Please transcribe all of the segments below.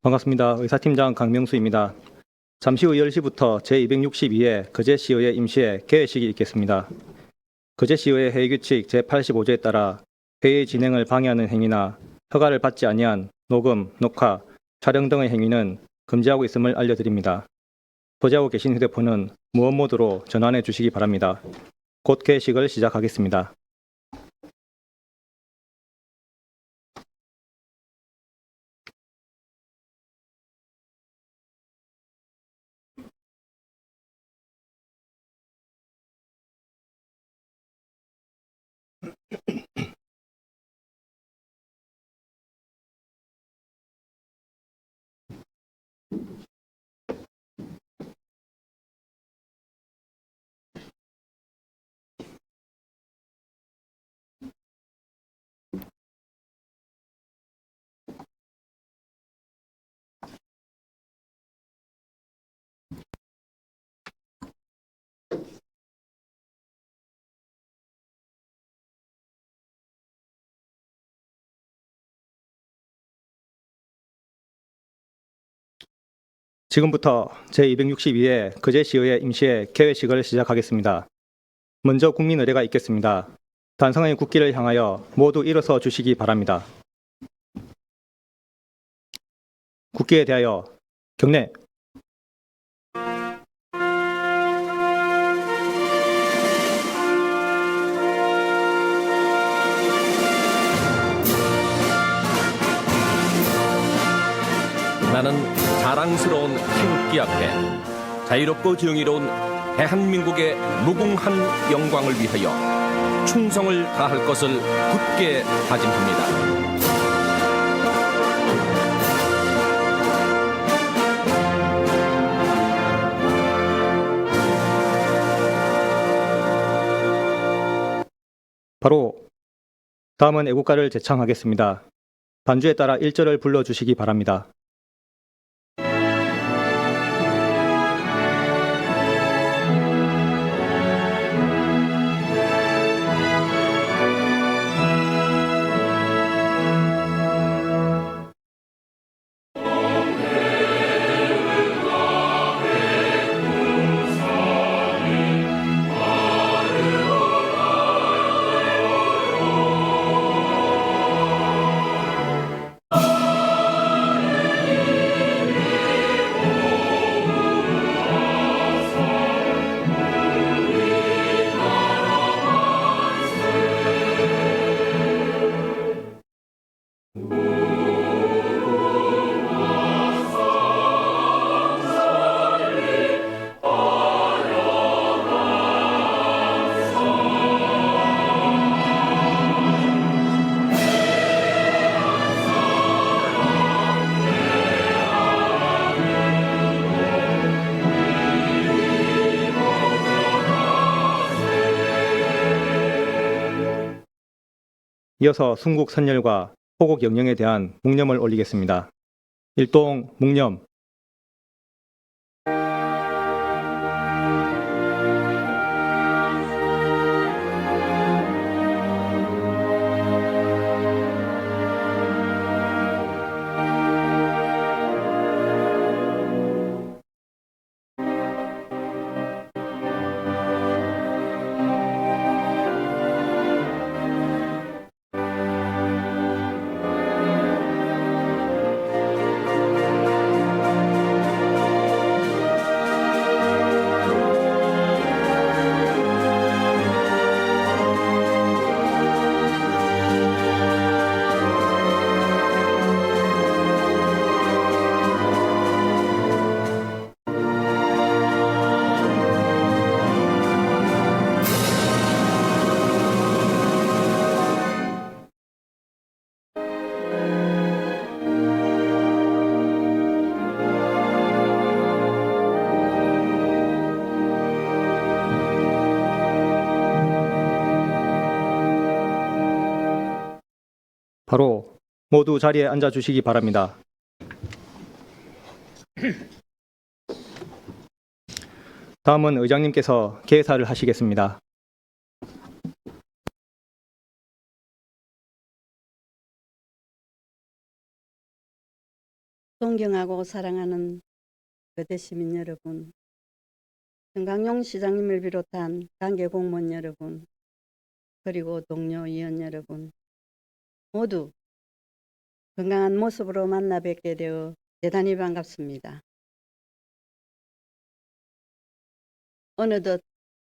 반갑습니다. 의사팀장 강명수입니다. 잠시 후 10시부터 제262회 거제시의회 임시회 개회식이 있겠습니다. 거제시의회 회의규칙 제85조에 따라 회의 진행을 방해하는 행위나 허가를 받지 아니한 녹음, 녹화, 촬영 등의 행위는 금지하고 있음을 알려드립니다. 소지하고 계신 휴대폰은 무음 모드로 전환해 주시기 바랍니다. 곧 개회식을 시작하겠습니다. 지금부터 제262회 거제시의회 임시회 개회식을 시작하겠습니다. 먼저 국민 의례가 있겠습니다. 단성의 국기를 향하여 모두 일어서 주시기 바랍니다. 국기에 대하여 경례. 나는 자랑스러운 태극기 앞에 자유롭고 정의로운 대한민국의 무궁한 영광을 위하여 충성을 다할 것을 굳게 다짐합니다. 바로 다음은 애국가를 제창하겠습니다. 반주에 따라 1절을 불러주시기 바랍니다. 이어서 순국 선열과 호국 영령에 대한 묵념을 올리겠습니다. 일동 묵념. 바로 모두 자리에 앉아 주시기 바랍니다. 다음은 의장님께서 개사를 하시겠습니다. 존경하고 사랑하는 거제 시민 여러분, 정강용 시장님을 비롯한 관계 공무원 여러분, 그리고 동료 의원 여러분, 모두 건강한 모습으로 만나 뵙게 되어 대단히 반갑습니다. 어느덧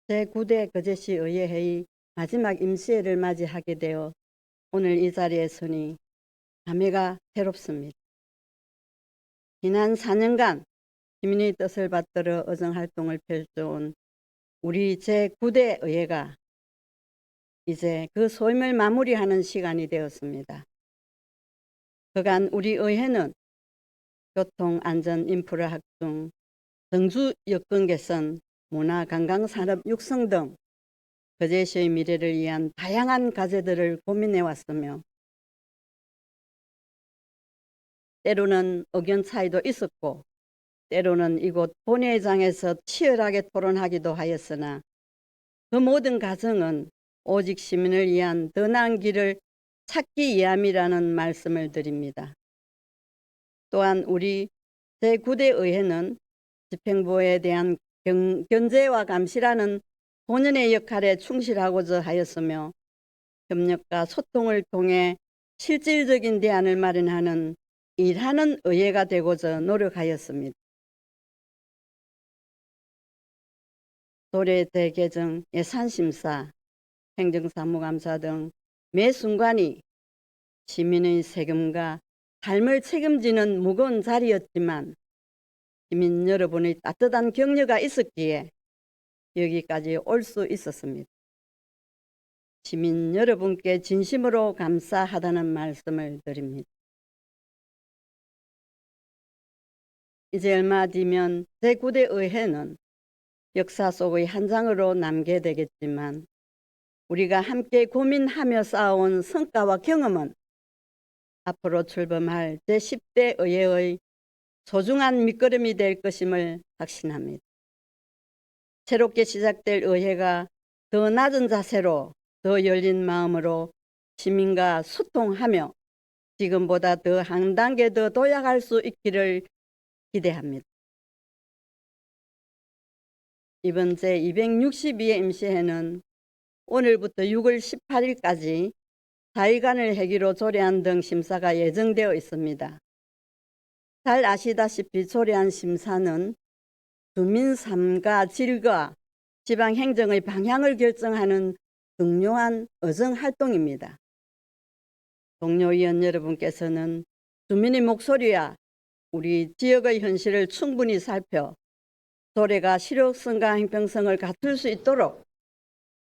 제9대 거제시 의회회의 마지막 임시회를 맞이하게 되어 오늘 이 자리에 서니 감회가 새롭습니다. 지난 4년간 시민의 뜻을 받들어 의정활동을 펼쳐온 우리 제9대 의회가 이제 그 소임을 마무리하는 시간이 되었습니다. 그간 우리 의회는 교통, 안전, 인프라 확충, 정주 여건 개선, 문화, 관광, 산업 육성 등 거제시의 미래를 위한 다양한 과제들을 고민해 왔으며 때로는 의견 차이도 있었고 때로는 이곳 본회의장에서 치열하게 토론하기도 하였으나 그 모든 과정은 오직 시민을 위한 더 나은 길을 찾기 위함이라는 말씀을 드립니다. 또한 우리 제9대 의회는 집행부에 대한 견제와 감시라는 본연의 역할에 충실하고자 하였으며 협력과 소통을 통해 실질적인 대안을 마련하는 일하는 의회가 되고자 노력하였습니다. 도래 대개정, 예산심사, 행정사무감사 등 매 순간이 시민의 세금과 삶을 책임지는 무거운 자리였지만 시민 여러분의 따뜻한 격려가 있었기에 여기까지 올 수 있었습니다. 시민 여러분께 진심으로 감사하다는 말씀을 드립니다. 이제 얼마 뒤면 제9대 의회는 역사 속의 한 장으로 남게 되겠지만 우리가 함께 고민하며 쌓아온 성과와 경험은 앞으로 출범할 제10대 의회의 소중한 밑거름이 될 것임을 확신합니다. 새롭게 시작될 의회가 더 낮은 자세로 더 열린 마음으로 시민과 소통하며 지금보다 더 한 단계 더 도약할 수 있기를 기대합니다. 이번 제262회 임시회는 오늘부터 6월 18일까지 4일간을 회기로 조례안 등 심사가 예정되어 있습니다. 잘 아시다시피 조례안 심사는 주민 삶과 질과 지방행정의 방향을 결정하는 중요한 의정활동입니다. 동료 의원 여러분께서는 주민의 목소리와 우리 지역의 현실을 충분히 살펴 조례가 실효성과 형평성을 갖출 수 있도록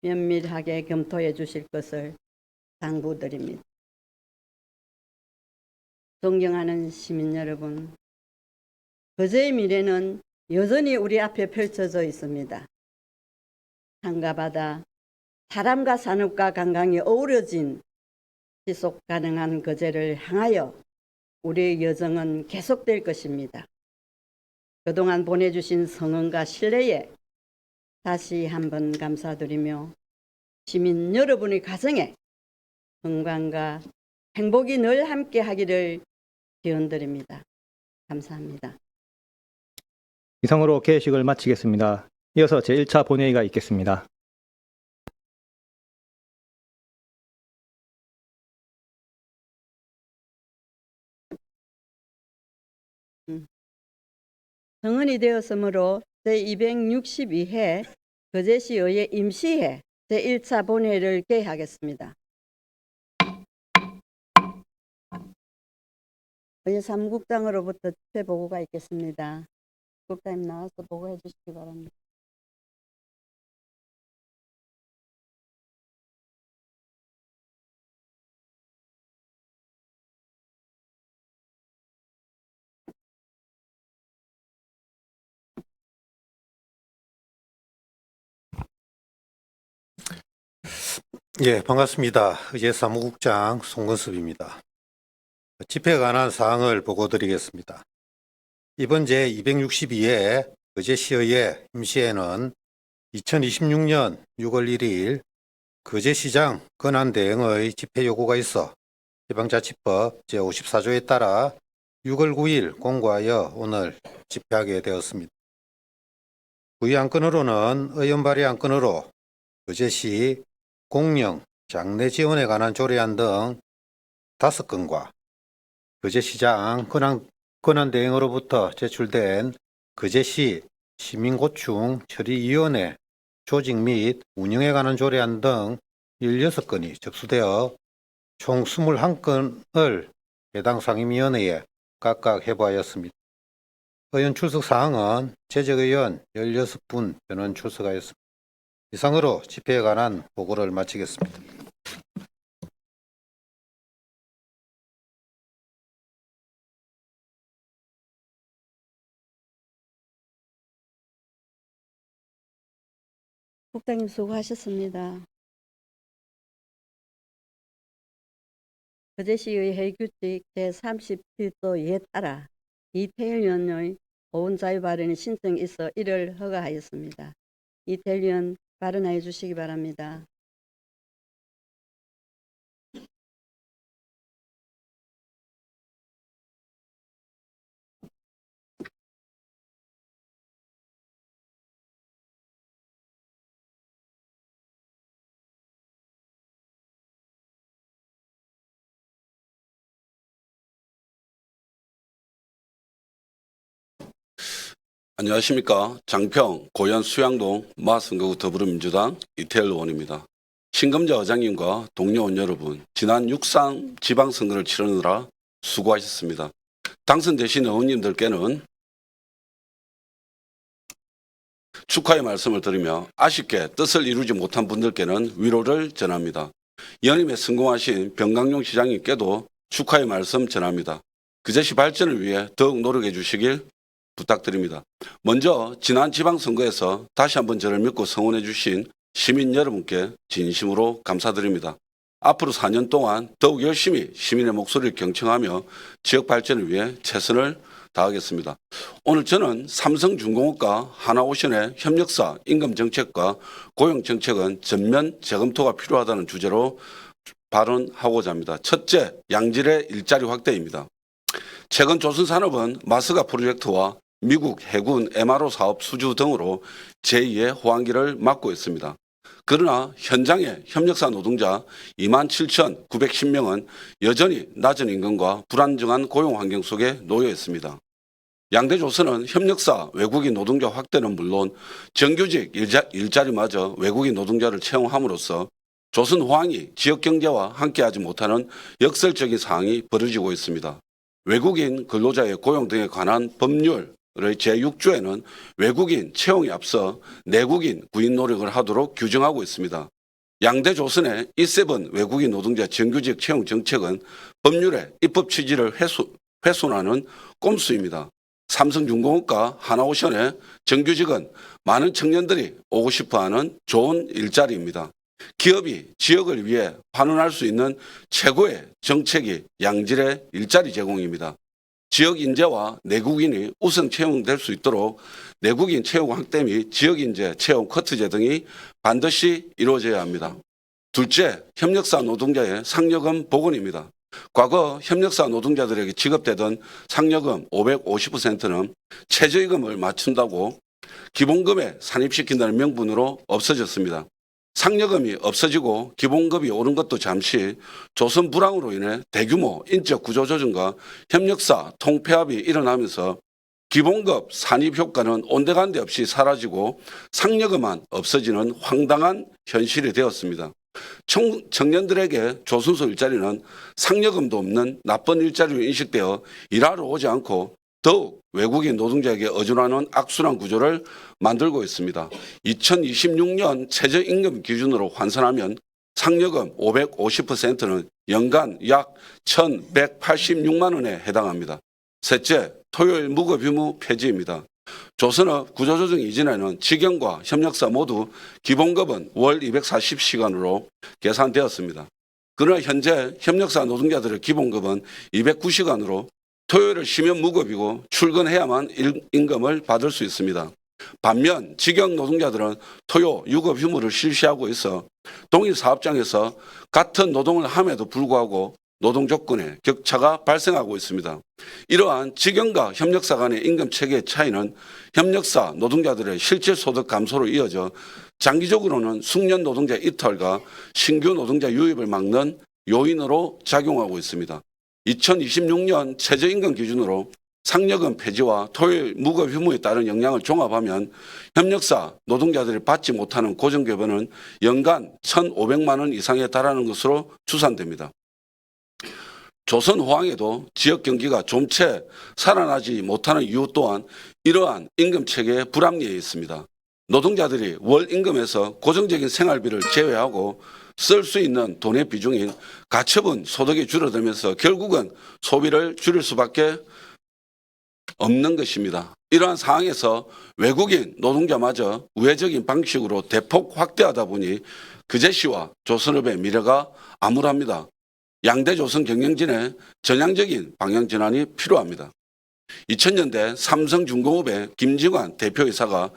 면밀하게 검토해 주실 것을 당부드립니다. 존경하는 시민 여러분, 거제의 미래는 여전히 우리 앞에 펼쳐져 있습니다. 산과 바다, 사람과 산업과 관광이 어우러진 지속 가능한 거제를 향하여 우리의 여정은 계속될 것입니다. 그동안 보내주신 성원과 신뢰에 다시 한번 감사드리며 시민 여러분의 가정에 건강과 행복이 늘 함께 하기를 기원드립니다. 감사합니다. 이상으로 개회식을 마치겠습니다. 이어서 제1차 본회의가 있겠습니다. 성언이 되었으므로 제262회 거제시의회 임시회 제1차 본회의를 개회하겠습니다. 의회 사무국장으로부터 집회 보고가 있겠습니다. 국장님 나와서 보고해 주시기 바랍니다. 예, 반갑습니다. 의회 사무국장 송건섭입니다. 집회에 관한 사항을 보고드리겠습니다. 이번 제262회 거제시의회 임시회는 2026년 6월 1일 거제시장 권한대행의 집회 요구가 있어 지방자치법 제54조에 따라 6월 9일 공고하여 오늘 집회하게 되었습니다. 부의 안건으로는 의원 발의 안건으로 거제시 공영 장례 지원에 관한 조례안 등 5건과 거제시장 권한대행으로부터 제출된 거제시 시민고충 처리위원회 조직 및 운영에 관한 조례안 등 16건이 접수되어 총 21건을 해당 상임위원회에 각각 해부하였습니다. 의원 출석 사항은 재적의원 16분 변원 출석하였습니다. 이상으로 집회에 관한 보고를 마치겠습니다. 국장님 수고하셨습니다. 거제시의 회규칙 제37조에 따라 이태일 의원의 오은 자유 발언의 신청이 있어 이를 허가하였습니다. 이태일 의원 발언하여 주시기 바랍니다. 안녕하십니까. 장평, 고현, 수양동, 마선거구 더불어민주당 이태일 의원입니다. 신금자 의장님과 동료 의원 여러분, 지난 6.3 지방선거를 치르느라 수고하셨습니다. 당선되신 의원님들께는 축하의 말씀을 드리며 아쉽게 뜻을 이루지 못한 분들께는 위로를 전합니다. 연임에 성공하신 병강용 시장님께도 축하의 말씀 전합니다. 거제시 발전을 위해 더욱 노력해 주시길 부탁드립니다. 먼저 지난 지방선거에서 다시 한번 저를 믿고 성원해 주신 시민 여러분께 진심으로 감사드립니다. 앞으로 4년 동안 더욱 열심히 시민의 목소리를 경청하며 지역 발전을 위해 최선을 다하겠습니다. 오늘 저는 삼성중공업과 하나오션의 협력사, 임금정책과 고용정책은 전면 재검토가 필요하다는 주제로 발언하고자 합니다. 첫째, 양질의 일자리 확대입니다. 최근 조선산업은 마스가 프로젝트와 미국 해군 MRO 사업 수주 등으로 제2의 호황기를 맞고 있습니다. 그러나 현장의 협력사 노동자 27,910명은 여전히 낮은 임금과 불안정한 고용 환경 속에 놓여 있습니다. 양대조선은 협력사 외국인 노동자 확대는 물론 정규직 일자리마저 외국인 노동자를 채용함으로써 조선 호황이 지역 경제와 함께하지 못하는 역설적인 상황이 벌어지고 있습니다. 외국인 근로자의 고용 등에 관한 법률의 제6조에는 외국인 채용에 앞서 내국인 구인 노력을 하도록 규정하고 있습니다. 양대 조선의 E7 외국인 노동자 정규직 채용 정책은 법률의 입법 취지를 훼손하는 꼼수입니다. 삼성중공업과 하나오션의 정규직은 많은 청년들이 오고 싶어하는 좋은 일자리입니다. 기업이 지역을 위해 환원할 수 있는 최고의 정책이 양질의 일자리 제공입니다. 지역 인재와 내국인이 우선 채용될 수 있도록 내국인 채용 확대 및 지역 인재 채용 커트제 등이 반드시 이루어져야 합니다. 둘째, 협력사 노동자의 상여금 복원입니다. 과거 협력사 노동자들에게 지급되던 상여금 550%는 최저임금을 맞춘다고 기본금에 산입시킨다는 명분으로 없어졌습니다. 상여금이 없어지고 기본급이 오른 것도 잠시 조선 불황으로 인해 대규모 인적 구조 조정과 협력사 통폐합이 일어나면서 기본급 산입 효과는 온데간데 없이 사라지고 상여금만 없어지는 황당한 현실이 되었습니다. 청년들에게 조선소 일자리는 상여금도 없는 나쁜 일자리로 인식되어 일하러 오지 않고 더욱 외국인 노동자에게 의존하는 악순환 구조를 만들고 있습니다. 2026년 최저임금 기준으로 환산하면 상여금 550%는 연간 약 1,186만 원에 해당합니다. 셋째, 토요일 무급 휴무 폐지입니다. 조선업 구조조정 이전에는 직영과 협력사 모두 기본급은 월 240시간으로 계산되었습니다. 그러나 현재 협력사 노동자들의 기본급은 209시간으로 토요일을 쉬면 무급이고 출근해야만 임금을 받을 수 있습니다. 반면 직영 노동자들은 토요 유급 휴무를 실시하고 있어 동일 사업장에서 같은 노동을 함에도 불구하고 노동 조건의 격차가 발생하고 있습니다. 이러한 직영과 협력사 간의 임금 체계의 차이는 협력사 노동자들의 실질 소득 감소로 이어져 장기적으로는 숙련 노동자 이탈과 신규 노동자 유입을 막는 요인으로 작용하고 있습니다. 2026년 최저임금 기준으로 상여금 폐지와 토요일 무급 휴무에 따른 영향을 종합하면 협력사 노동자들이 받지 못하는 고정급여는 연간 1,500만 원 이상에 달하는 것으로 추산됩니다. 조선 호황에도 지역 경기가 좀채 살아나지 못하는 이유 또한 이러한 임금 체계의 불합리에 있습니다. 노동자들이 월 임금에서 고정적인 생활비를 제외하고 쓸 수 있는 돈의 비중인 가처분 소득이 줄어들면서 결국은 소비를 줄일 수밖에 없는 것입니다. 이러한 상황에서 외국인 노동자마저 우회적인 방식으로 대폭 확대하다 보니 그제시와 조선업의 미래가 암울합니다. 양대 조선 경영진의 전향적인 방향 전환이 필요합니다. 2000년대 삼성중공업의 김지관 대표이사가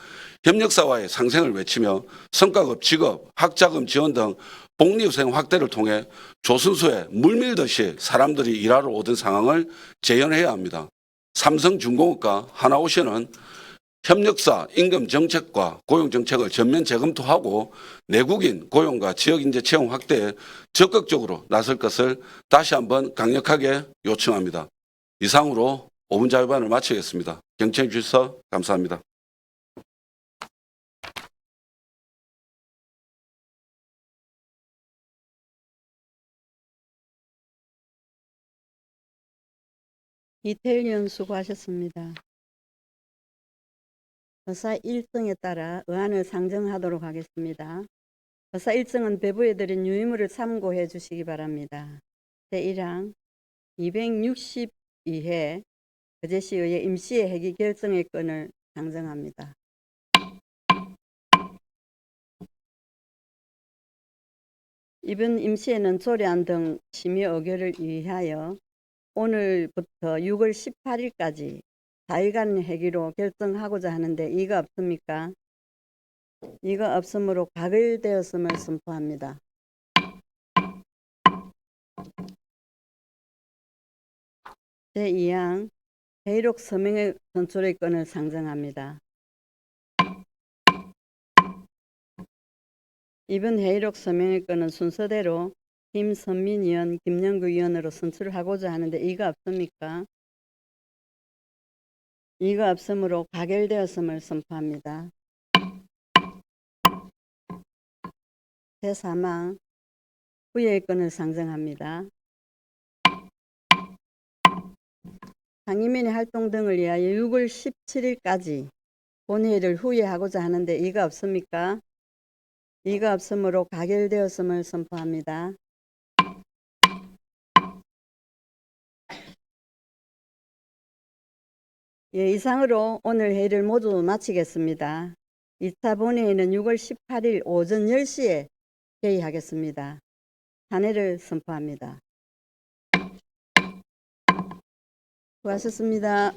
협력사와의 상생을 외치며 성과급 지급, 학자금 지원 등 복리후생 확대를 통해 조선소에 물밀듯이 사람들이 일하러 오던 상황을 재현해야 합니다. 삼성중공업과 하나오션은 협력사 임금 정책과 고용 정책을 전면 재검토하고 내국인 고용과 지역인재 채용 확대에 적극적으로 나설 것을 다시 한번 강력하게 요청합니다. 이상으로 5분 자유반을 마치겠습니다. 경청해 주셔서 감사합니다. 이태일 의원 수고하셨습니다. 의사 일정에 따라 의안을 상정하도록 하겠습니다. 의사 일정은 배부해드린 유의물을 참고해 주시기 바랍니다. 제1항 262회 거제시의회 임시회 회기 결정의 건을 상정합니다. 이번 임시회는 조례안 등 심의 의결을 위하여 오늘부터 6월 18일까지 4일간 회기로 결정하고자 하는데 이의가 없습니까? 이의가 없으므로 가결되었음을 선포합니다. 제2항 회의록 서명의 선출의 건을 상정합니다. 이번 회의록 서명의 건은 순서대로 김선민 의원, 김영구 의원으로 선출하고자 하는데 이의가 없습니까? 이의가 없으므로 가결되었음을 선포합니다. 제3항 후예의 건을 상정합니다. 상임위의 활동 등을 위하여 6월 17일까지 본회의를 후예하고자 하는데 이의가 없습니까? 이의가 없으므로 가결되었음을 선포합니다. 예, 이상으로 오늘 회의를 모두 마치겠습니다. 2차 본회의는 6월 18일 오전 10시에 회의하겠습니다. 탄핵을 선포합니다. 수고하셨습니다.